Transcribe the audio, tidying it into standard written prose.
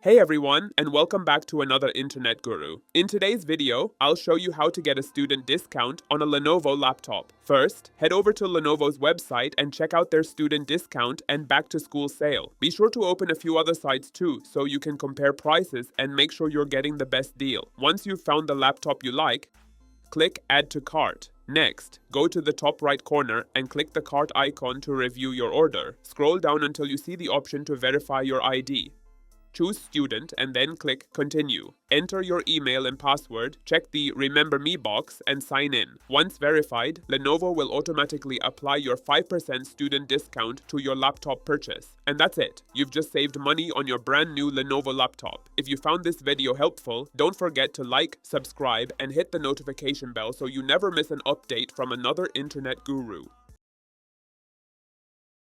Hey everyone, and welcome back to another Internet Guru. In today's video, I'll show you how to get a student discount on a Lenovo laptop. First, head over to Lenovo's website and check out their student discount and back to school sale. Be sure to open a few other sites too, so you can compare prices and make sure you're getting the best deal. Once you've found the laptop you like, click Add to Cart. Next, go to the top right corner and click the cart icon to review your order. Scroll down until you see the option to verify your ID. Choose Student and then click Continue. Enter your email and password, check the Remember Me box, and sign in. Once verified, Lenovo will automatically apply your 5% student discount to your laptop purchase. And that's it. You've just saved money on your brand new Lenovo laptop. If you found this video helpful, don't forget to like, subscribe, and hit the notification bell so you never miss an update from another Internet Guru.